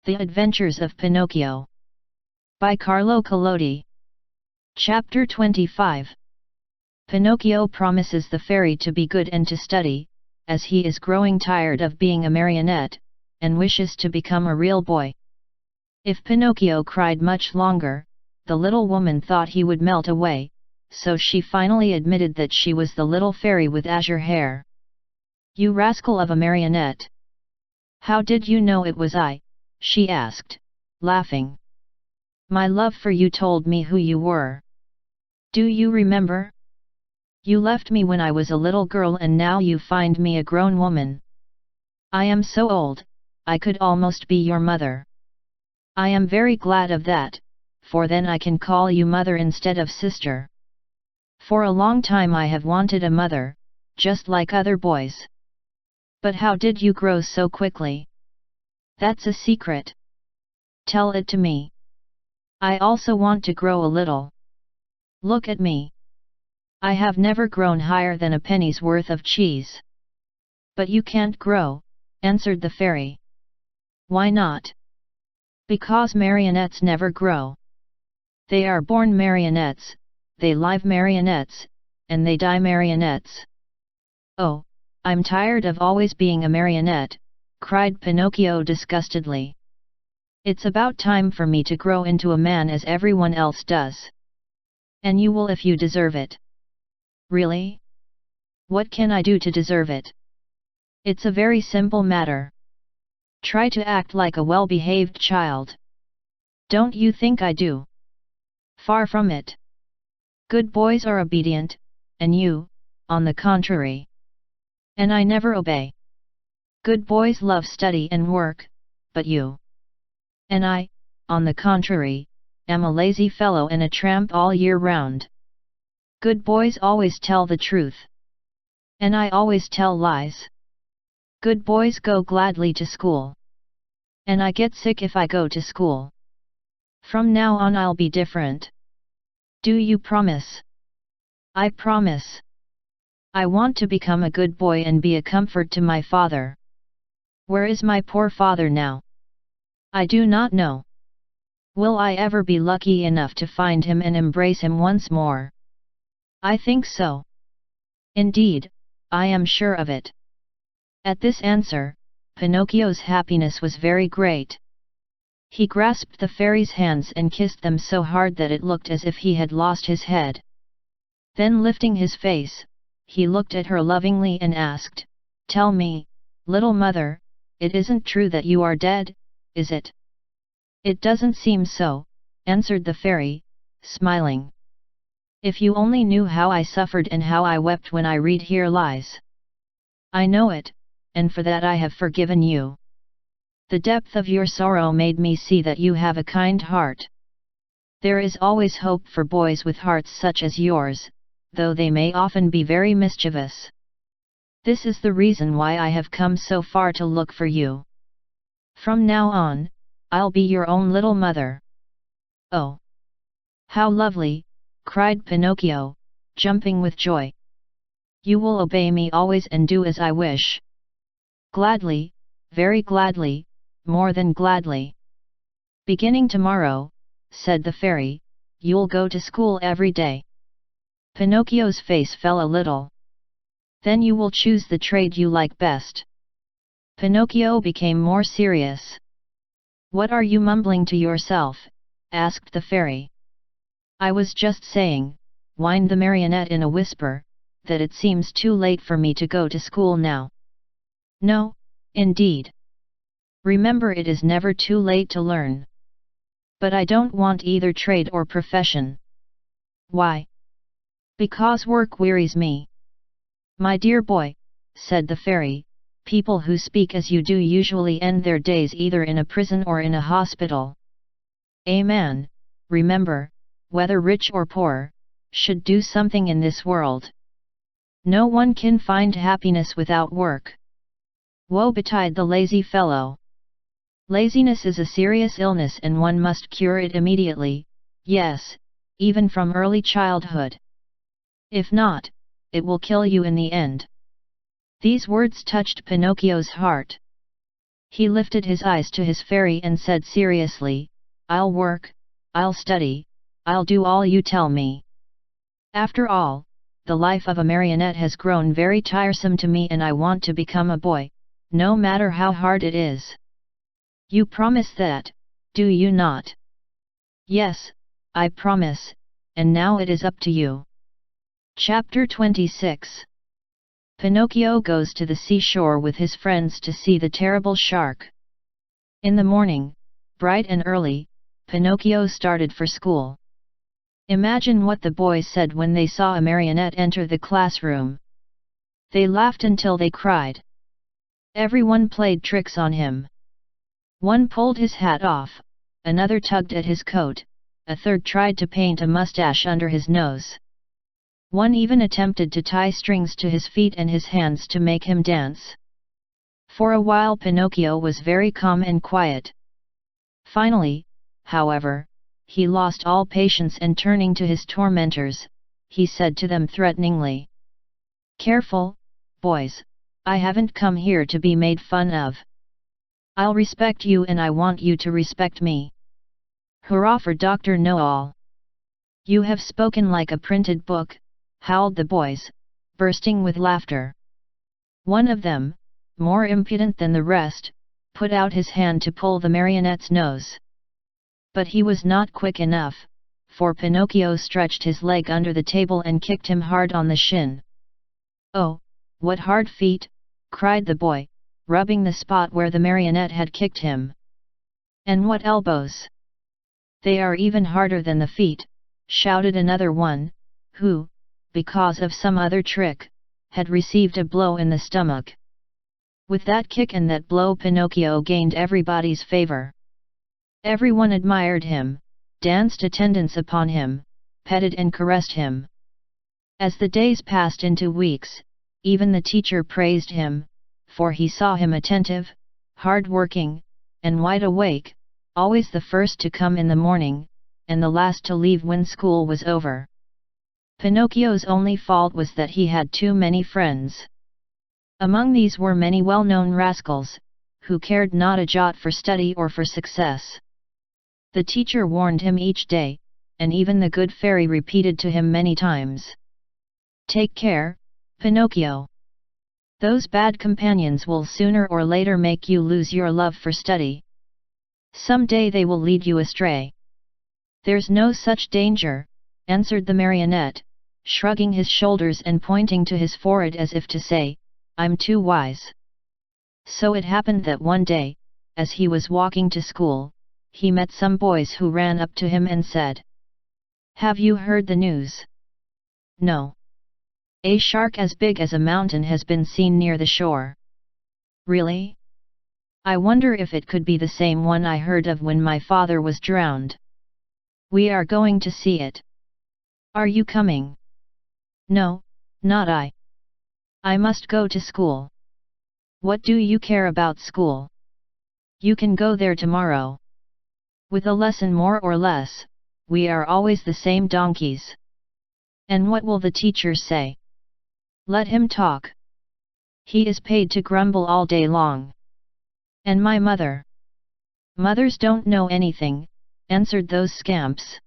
The Adventures of Pinocchio. By Carlo Collodi. Chapter 25. Pinocchio promises the fairy to be good and to study, as he is growing tired of being a marionette, and wishes to become a real boy. If Pinocchio cried much longer, the little woman thought he would melt away, so she finally admitted that she was the little fairy with azure hair. "You rascal of a marionette! How did you know it was I?" she asked, laughing. "My love for you told me who you were. Do you remember? You left me when I was a little girl and now you find me a grown woman. I am so old, I could almost be your mother. I am very glad of that, for then I can call you mother instead of sister. For a long time I have wanted a mother, just like other boys. But how did you grow so quickly? That's a secret. Tell it to me. I also want to grow a little. Look at me. I have never grown higher than a penny's worth of cheese." "But you can't grow," answered the fairy. "Why not?" "Because marionettes never grow. They are born marionettes, they live marionettes, and they die marionettes." "Oh, I'm tired of always being a marionette," cried Pinocchio disgustedly. "It's about time for me to grow into a man as everyone else does. And you will if you deserve it." "Really? What can I do to deserve it?" "It's a very simple matter. Try to act like a well-behaved child." "Don't you think I do?" "Far from it. Good boys are obedient, and you, on the contrary." "And I never obey. Good boys love study and work, but you." "And I, on the contrary, am a lazy fellow and a tramp all year round." "Good boys always tell the truth. And I always tell lies." "Good boys go gladly to school. And I get sick if I go to school. From now on I'll be different. Do you promise?" "I promise. I want to become a good boy and be a comfort to my father." "Where is my poor father now?" "I do not know. Will I ever be lucky enough to find him and embrace him once more?" "I think so. Indeed, I am sure of it." At this answer, Pinocchio's happiness was very great. He grasped the fairy's hands and kissed them so hard that it looked as if he had lost his head. Then lifting his face, he looked at her lovingly and asked, "Tell me, little mother, it isn't true that you are dead, is it?" "It doesn't seem so," answered the fairy, smiling. "If you only knew how I suffered and how I wept when I read here lies." "I know it, and for that I have forgiven you. The depth of your sorrow made me see that you have a kind heart. There is always hope for boys with hearts such as yours, though they may often be very mischievous. This is the reason why I have come so far to look for you. From now on, I'll be your own little mother." "Oh! How lovely!" cried Pinocchio, jumping with joy. "You will obey me always and do as I wish." "Gladly, very gladly, more than gladly." "Beginning tomorrow," said the fairy, "you'll go to school every day." Pinocchio's face fell a little. "Then you will choose the trade you like best." Pinocchio became more serious. "What are you mumbling to yourself?" asked the fairy. "I was just saying," whined the marionette in a whisper, "that it seems too late for me to go to school now." "No, indeed. Remember, it is never too late to learn." "But I don't want either trade or profession." "Why?" "Because work wearies me." "My dear boy," said the fairy, "people who speak as you do usually end their days either in a prison or in a hospital. A man, remember, whether rich or poor, should do something in this world. No one can find happiness without work. Woe betide the lazy fellow. Laziness is a serious illness and one must cure it immediately, yes, even from early childhood. If not, it will kill you in the end." These words touched Pinocchio's heart. He lifted his eyes to his fairy and said seriously, "I'll work, I'll study, I'll do all you tell me. After all, the life of a marionette has grown very tiresome to me and I want to become a boy, no matter how hard it is. You promise that, do you not?" "Yes, I promise, and now it is up to you." Chapter 26. Pinocchio goes to the seashore with his friends to see the terrible shark. In the morning, bright and early, Pinocchio started for school. Imagine what the boys said when they saw a marionette enter the classroom. They laughed until they cried. Everyone played tricks on him. One pulled his hat off, another tugged at his coat, a third tried to paint a mustache under his nose. One even attempted to tie strings to his feet and his hands to make him dance. For a while Pinocchio was very calm and quiet. Finally, however, he lost all patience and turning to his tormentors, he said to them threateningly, "Careful, boys, I haven't come here to be made fun of. I'll respect you and I want you to respect me. Hurrah for Dr. Know-all." "You have spoken like a printed book," howled the boys, bursting with laughter. One of them, more impudent than the rest, put out his hand to pull the marionette's nose. But he was not quick enough, for Pinocchio stretched his leg under the table and kicked him hard on the shin. "Oh, what hard feet!" cried the boy, rubbing the spot where the marionette had kicked him. "And what elbows! They are even harder than the feet," shouted another one, who, because of some other trick, had received a blow in the stomach. With that kick and that blow Pinocchio gained everybody's favor. Everyone admired him, danced attendance upon him, petted and caressed him. As the days passed into weeks, even the teacher praised him, for he saw him attentive, hard-working, and wide awake, always the first to come in the morning, and the last to leave when school was over. Pinocchio's only fault was that he had too many friends. Among these were many well-known rascals, who cared not a jot for study or for success. The teacher warned him each day, and even the good fairy repeated to him many times, "Take care, Pinocchio. Those bad companions will sooner or later make you lose your love for study. Some day they will lead you astray." "There's no such danger," answered the marionette, shrugging his shoulders and pointing to his forehead as if to say, "I'm too wise." So it happened that one day, as he was walking to school, he met some boys who ran up to him and said, "Have you heard the news?" "No. A shark as big as a mountain has been seen near the shore." "Really? I wonder if it could be the same one I heard of when my father was drowned." "We are going to see it. Are you coming?" "No, not I. I must go to school." "What do you care about school? You can go there tomorrow. With a lesson more or less, we are always the same donkeys." "And what will the teacher say?" "Let him talk. He is paid to grumble all day long." "And my mother?" "Mothers don't know anything," answered those scamps.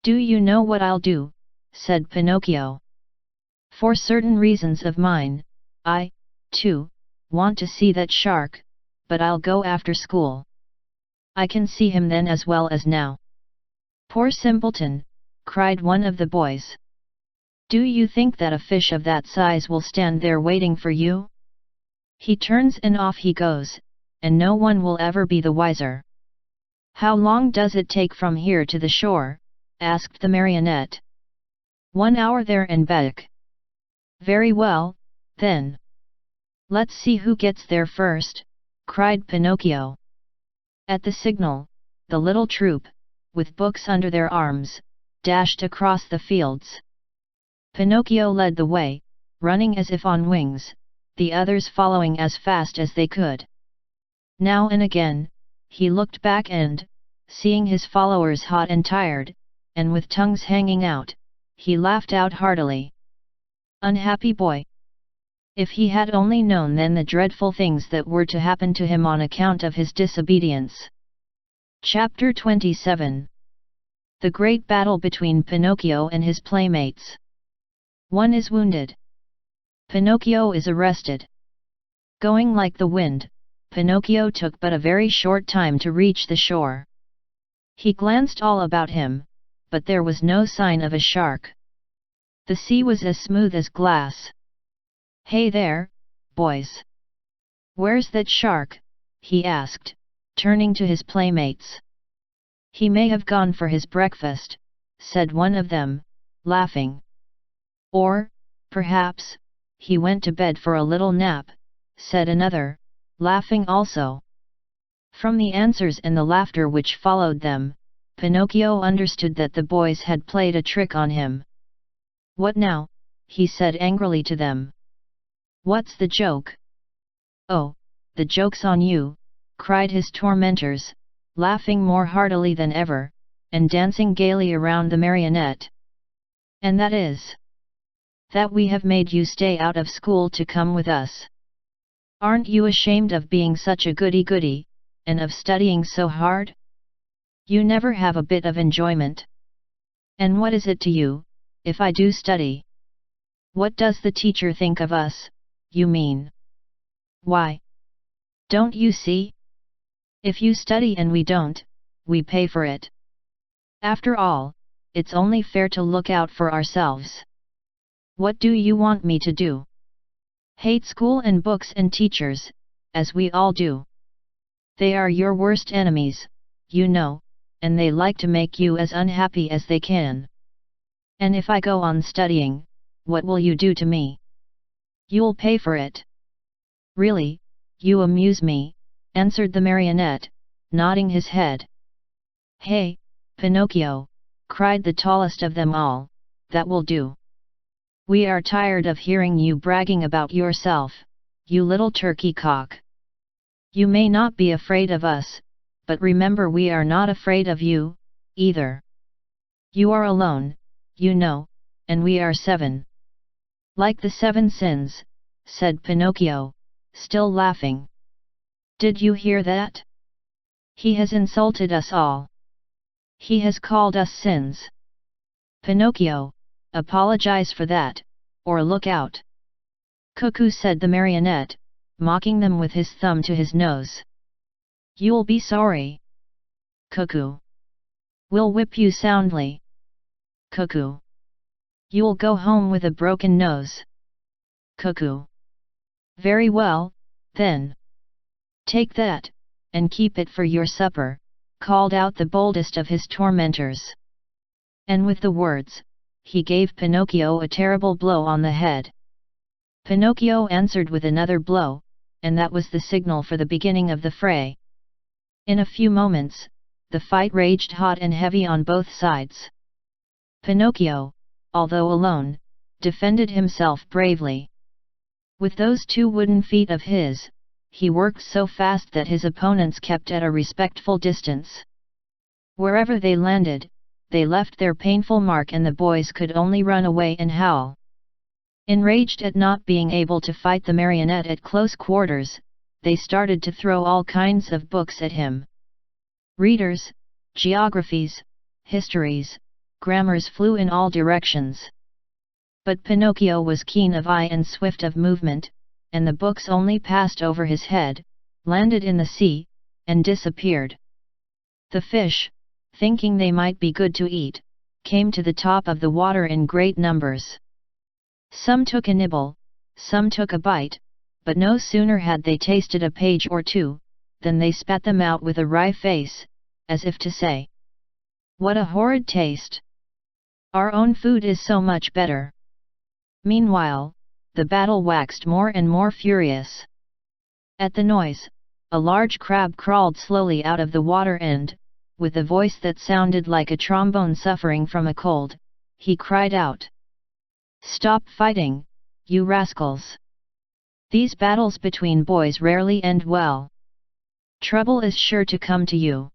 "Do you know what I'll do?" said Pinocchio. "For certain reasons of mine, I, too, want to see that shark, but I'll go after school. I can see him then as well as now." "Poor simpleton," cried one of the boys. "Do you think that a fish of that size will stand there waiting for you? He turns and off he goes, and no one will ever be the wiser." "How long does it take from here to the shore?" asked the marionette. 1 hour there and back." "Very well, then. Let's see who gets there first," cried Pinocchio. At the signal, the little troop, with books under their arms, dashed across the fields. Pinocchio led the way, running as if on wings, the others following as fast as they could. Now and again, he looked back and, seeing his followers hot and tired, and with tongues hanging out, he laughed out heartily. "Unhappy boy! If he had only known then the dreadful things that were to happen to him on account of his disobedience. Chapter 27. The Great Battle between Pinocchio and his playmates. One is wounded. Pinocchio is arrested. Going like the wind, Pinocchio took but a very short time to reach the shore. He glanced all about him, but there was no sign of a shark. The sea was as smooth as glass. "Hey there, boys! Where's that shark?" he asked, turning to his playmates. "He may have gone for his breakfast," said one of them, laughing. "Or, perhaps, he went to bed for a little nap," said another, laughing also. From the answers and the laughter which followed them, Pinocchio understood that the boys had played a trick on him. "What now?" he said angrily to them. "What's the joke?" "Oh, the joke's on you," cried his tormentors, laughing more heartily than ever, and dancing gaily around the marionette. "And that is that we have made you stay out of school to come with us. Aren't you ashamed of being such a goody-goody, and of studying so hard? You never have a bit of enjoyment. And what is it to you, if I do study? What does the teacher think of us, you mean? Why, don't you see? If you study and we don't, we pay for it. After all, it's only fair to look out for ourselves. What do you want me to do? Hate school and books and teachers, as we all do? They are your worst enemies, you know, and they like to make you as unhappy as they can. And if I go on studying, what will you do to me? You'll pay for it." "Really, you amuse me," answered the marionette, nodding his head. "Hey, Pinocchio," cried the tallest of them all, "that will do. We are tired of hearing you bragging about yourself, you little turkey cock. You may not be afraid of us, but remember we are not afraid of you, either. You are alone, you know, and we are 7. "Like the 7 sins," said Pinocchio, still laughing. "Did you hear that? He has insulted us all. He has called us sins. Pinocchio, apologize for that, or look out." "Cuckoo," said the marionette, mocking them with his thumb to his nose. "You'll be sorry. Cuckoo. We'll whip you soundly. Cuckoo. You'll go home with a broken nose. Cuckoo. Very well, then. Take that, and keep it for your supper," called out the boldest of his tormentors. And with the words, he gave Pinocchio a terrible blow on the head. Pinocchio answered with another blow, and that was the signal for the beginning of the fray. In a few moments, the fight raged hot and heavy on both sides. Pinocchio, although alone, defended himself bravely. With those 2 wooden feet of his, he worked so fast that his opponents kept at a respectful distance. Wherever they landed, they left their painful mark and the boys could only run away and howl. Enraged at not being able to fight the marionette at close quarters, they started to throw all kinds of books at him. Readers, geographies, histories, grammars flew in all directions. But Pinocchio was keen of eye and swift of movement, and the books only passed over his head, landed in the sea, and disappeared. The fish, thinking they might be good to eat, came to the top of the water in great numbers. Some took a nibble, some took a bite, but no sooner had they tasted a page or 2, than they spat them out with a wry face, as if to say, "What a horrid taste! Our own food is so much better." Meanwhile, the battle waxed more and more furious. At the noise, a large crab crawled slowly out of the water and, with a voice that sounded like a trombone suffering from a cold, he cried out, "Stop fighting, you rascals! These battles between boys rarely end well. Trouble is sure to come to you."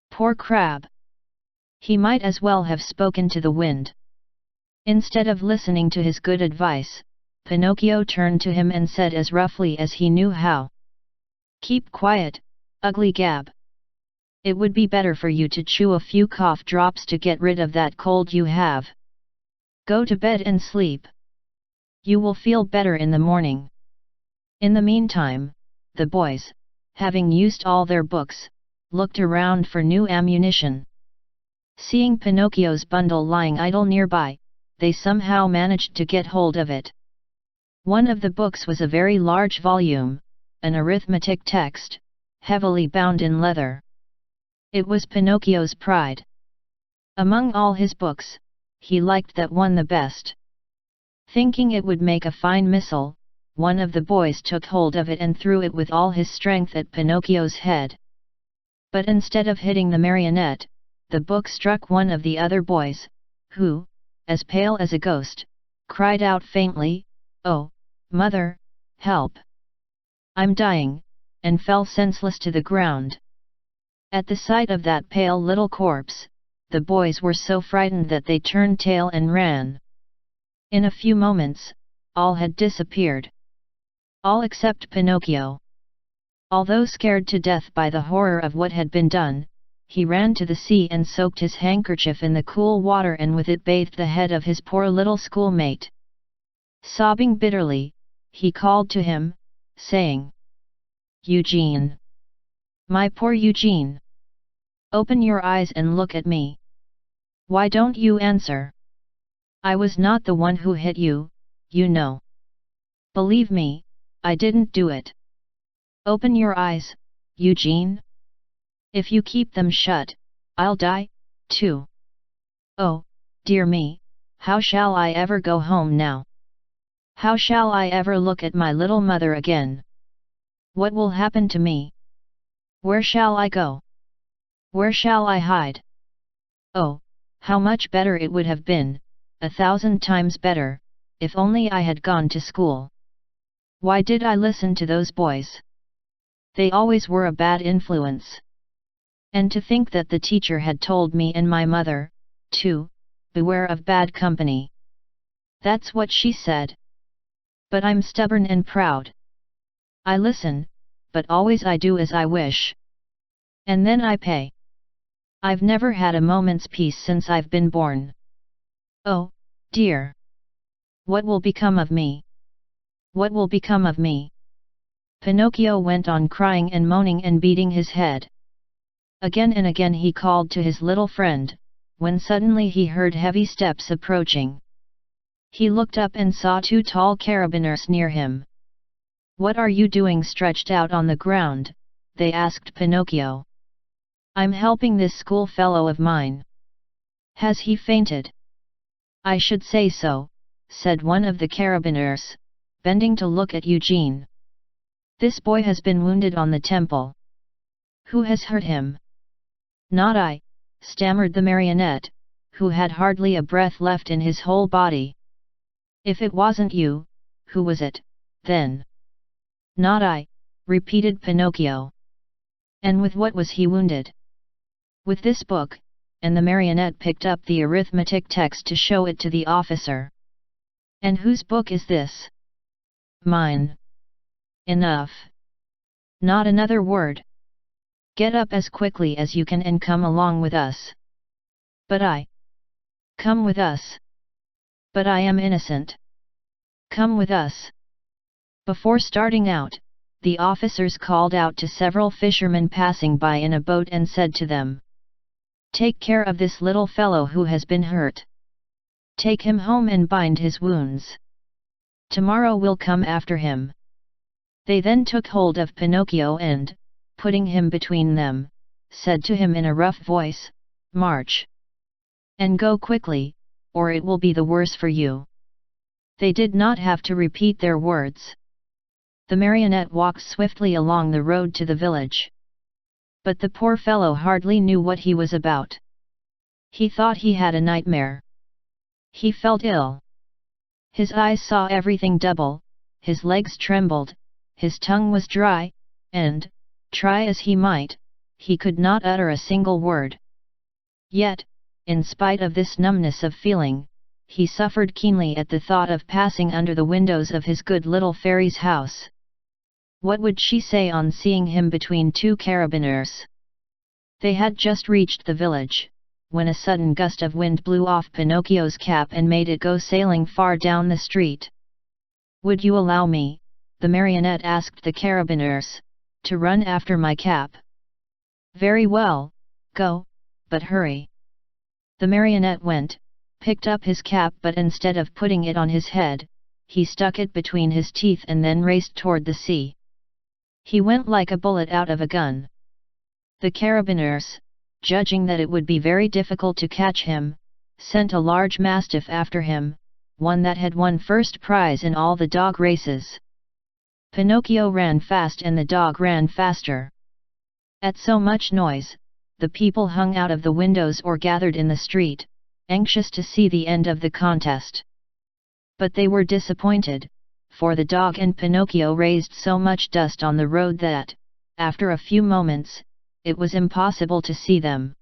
Poor crab! He might as well have spoken to the wind. Instead of listening to his good advice, Pinocchio turned to him and said as roughly as he knew how. "Keep quiet, ugly gab. It would be better for you to chew a few cough drops to get rid of that cold you have. Go to bed and sleep. You will feel better in the morning." In the meantime, the boys, having used all their books, looked around for new ammunition. Seeing Pinocchio's bundle lying idle nearby, they somehow managed to get hold of it. One of the books was a very large volume, an arithmetic text, heavily bound in leather. It was Pinocchio's pride. Among all his books, he liked that one the best. Thinking it would make a fine missile, one of the boys took hold of it and threw it with all his strength at Pinocchio's head. But instead of hitting the marionette, the book struck one of the other boys, who, as pale as a ghost, cried out faintly, "Oh, mother, help! I'm dying," and fell senseless to the ground. At the sight of that pale little corpse, the boys were so frightened that they turned tail and ran. In a few moments, all had disappeared. All except Pinocchio. Although scared to death by the horror of what had been done, he ran to the sea and soaked his handkerchief in the cool water and with it bathed the head of his poor little schoolmate. Sobbing bitterly, he called to him, saying, "Eugene! My poor Eugene! Open your eyes and look at me. Why don't you answer? I was not the one who hit you, you know. Believe me, I didn't do it. Open your eyes, Eugene. If you keep them shut, I'll die, too. Oh, dear me, how shall I ever go home now? How shall I ever look at my little mother again? What will happen to me? Where shall I go? Where shall I hide? Oh, how much better it would have been, 1,000 times better, if only I had gone to school. Why did I listen to those boys? They always were a bad influence. And to think that the teacher had told me and my mother, too, beware of bad company. That's what she said. But I'm stubborn and proud. I listen, but always I do as I wish. And then I pay. I've never had a moment's peace since I've been born. Oh, dear! What will become of me? What will become of me?" Pinocchio went on crying and moaning and beating his head. Again and again he called to his little friend, when suddenly he heard heavy steps approaching. He looked up and saw 2 tall carabineers near him. "What are you doing stretched out on the ground?" they asked Pinocchio. "I'm helping this schoolfellow of mine. Has he fainted?" "I should say so," said one of the carabineers, bending to look at Eugene. "This boy has been wounded on the temple. Who has hurt him?" "Not I," stammered the marionette, who had hardly a breath left in his whole body. "If it wasn't you, who was it, then?" "Not I," repeated Pinocchio. "And with what was he wounded?" "With this book," and the marionette picked up the arithmetic text to show it to the officer. "And whose book is this?" "Mine." "Enough. Not another word. Get up as quickly as you can and come along with us." "But I..." "Come with us." "But I am innocent." "Come with us." Before starting out, the officers called out to several fishermen passing by in a boat and said to them, "Take care of this little fellow who has been hurt. Take him home and bind his wounds. Tomorrow we'll come after him." They then took hold of Pinocchio and, putting him between them, said to him in a rough voice, "March! And go quickly, or it will be the worse for you." They did not have to repeat their words. The marionette walked swiftly along the road to the village. But the poor fellow hardly knew what he was about. He thought he had a nightmare. He felt ill. His eyes saw everything double, his legs trembled, his tongue was dry, and, try as he might, he could not utter a single word. Yet, in spite of this numbness of feeling, he suffered keenly at the thought of passing under the windows of his good little fairy's house. What would she say on seeing him between two carabineers? They had just reached the village, when a sudden gust of wind blew off Pinocchio's cap and made it go sailing far down the street. "Would you allow me," the marionette asked the carabineers, "to run after my cap?" "Very well, go, but hurry." The marionette went, picked up his cap, but instead of putting it on his head, he stuck it between his teeth and then raced toward the sea. He went like a bullet out of a gun. The carabineers, judging that it would be very difficult to catch him, sent a large mastiff after him, one that had won first prize in all the dog races. Pinocchio ran fast and the dog ran faster. At so much noise, the people hung out of the windows or gathered in the street, anxious to see the end of the contest. But they were disappointed, for the dog and Pinocchio raised so much dust on the road that, after a few moments, it was impossible to see them.